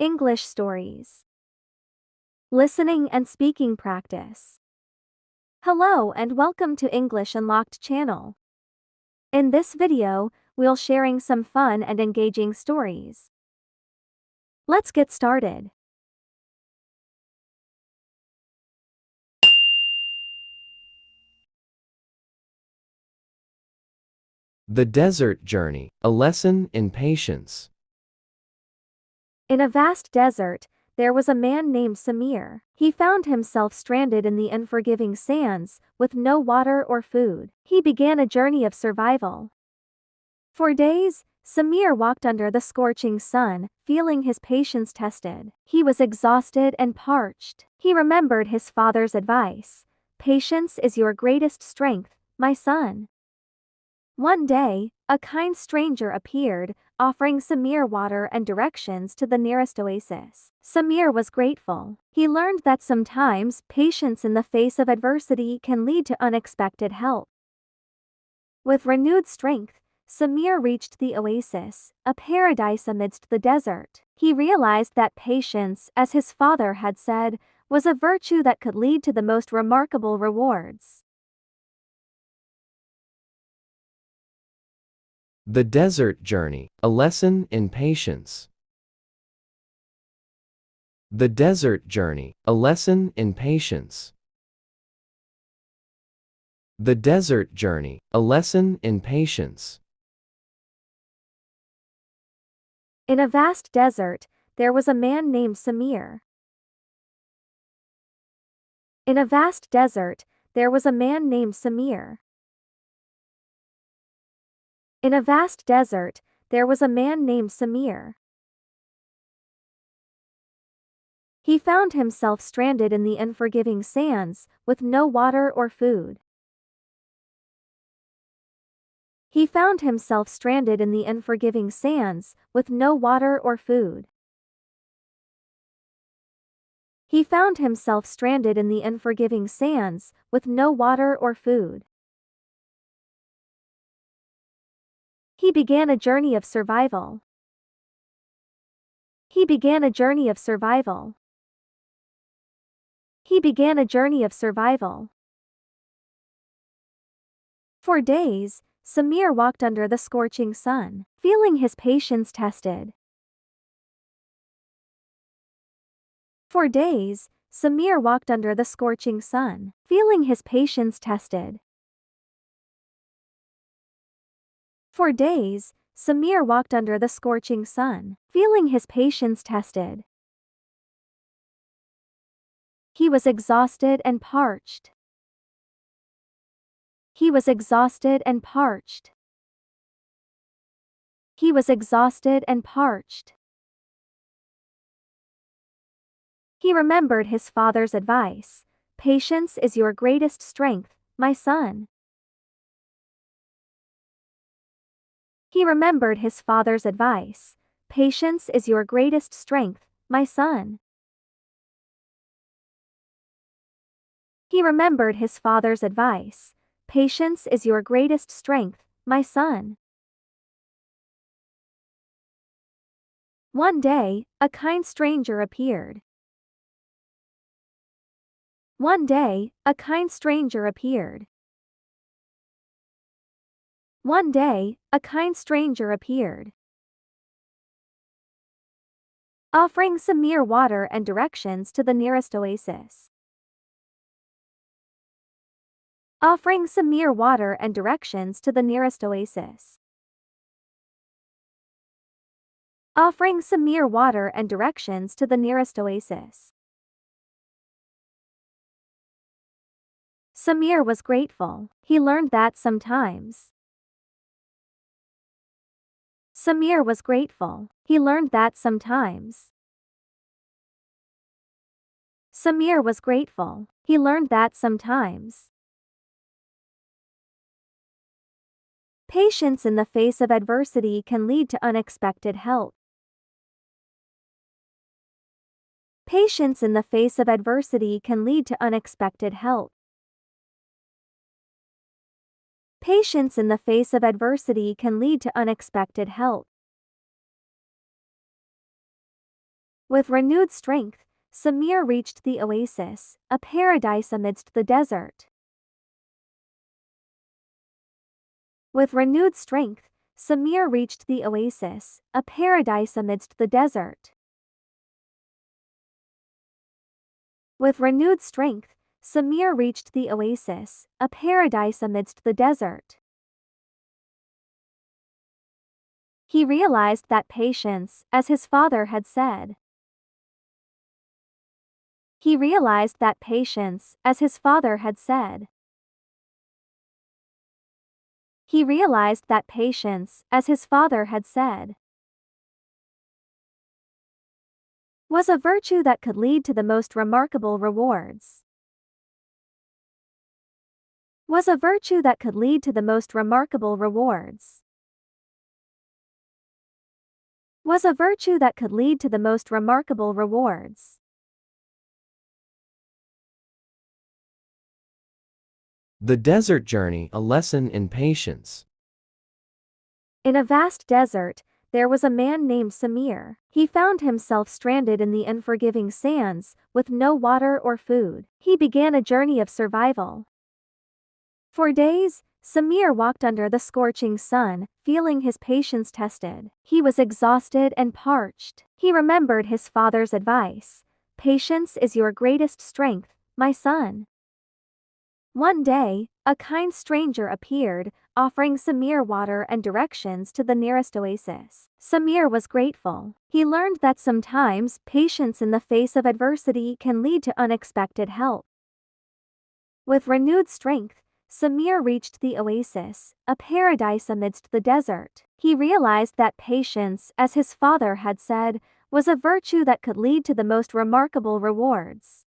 English stories. Listening and speaking practice. Hello and welcome to English Unlocked channel. In this video, we'll sharing some fun and engaging stories. Let's get started. The Desert Journey, a lesson in patience. In a vast desert, there was a man named Samir. He found himself stranded in the unforgiving sands, with no water or food. He began a journey of survival. For days, Samir walked under the scorching sun, feeling his patience tested. He was exhausted and parched. He remembered his father's advice: "Patience is your greatest strength, my son." One day, a kind stranger appeared, offering Samir water and directions to the nearest oasis. Samir was grateful. He learned that sometimes patience in the face of adversity can lead to unexpected help. With renewed strength, Samir reached the oasis, a paradise amidst the desert. He realized that patience, as his father had said, was a virtue that could lead to the most remarkable rewards. The Desert Journey, a lesson in patience. The Desert Journey, a lesson in patience. The Desert Journey, a lesson in patience. In a vast desert, there was a man named Samir. In a vast desert, there was a man named Samir. In a vast desert, there was a man named Samir. He found himself stranded in the unforgiving sands, with no water or food. He found himself stranded in the unforgiving sands, with no water or food. He found himself stranded in the unforgiving sands, with no water or food. He began a journey of survival. He began a journey of survival. He began a journey of survival. For days, Samir walked under the scorching sun, feeling his patience tested. For days, Samir walked under the scorching sun, feeling his patience tested. For days, Samir walked under the scorching sun, feeling his patience tested. He was exhausted and parched. He was exhausted and parched. He was exhausted and parched. He remembered his father's advice: "Patience is your greatest strength, my son." He remembered his father's advice: "Patience is your greatest strength, my son." He remembered his father's advice: "Patience is your greatest strength, my son." One day, a kind stranger appeared. One day, a kind stranger appeared. One day, a kind stranger appeared, offering Samir water and directions to the nearest oasis. Offering Samir water and directions to the nearest oasis. Offering Samir water and directions to the nearest oasis. Samir was grateful. He learned that sometimes. Samir was grateful. He learned that sometimes. Samir was grateful. He learned that sometimes. Patience in the face of adversity can lead to unexpected help. Patience in the face of adversity can lead to unexpected help. Patience in the face of adversity can lead to unexpected help. With renewed strength, Samir reached the oasis, a paradise amidst the desert. With renewed strength, Samir reached the oasis, a paradise amidst the desert. With renewed strength, Samir reached the oasis, a paradise amidst the desert. He realized that patience, as his father had said. He realized that patience, as his father had said. He realized that patience, as his father had said, was a virtue that could lead to the most remarkable rewards. Was a virtue that could lead to the most remarkable rewards. Was a virtue that could lead to the most remarkable rewards. The desert journey, a lesson in patience. In a vast desert, there was a man named Samir. He found himself stranded in the unforgiving sands, with no water or food. He began a journey of survival. For days, Samir walked under the scorching sun, feeling his patience tested. He was exhausted and parched. He remembered his father's advice: "Patience is your greatest strength, my son." One day, a kind stranger appeared, offering Samir water and directions to the nearest oasis. Samir was grateful. He learned that sometimes patience in the face of adversity can lead to unexpected help. With renewed strength, Samir reached the oasis, a paradise amidst the desert. He realized that patience, as his father had said, was a virtue that could lead to the most remarkable rewards.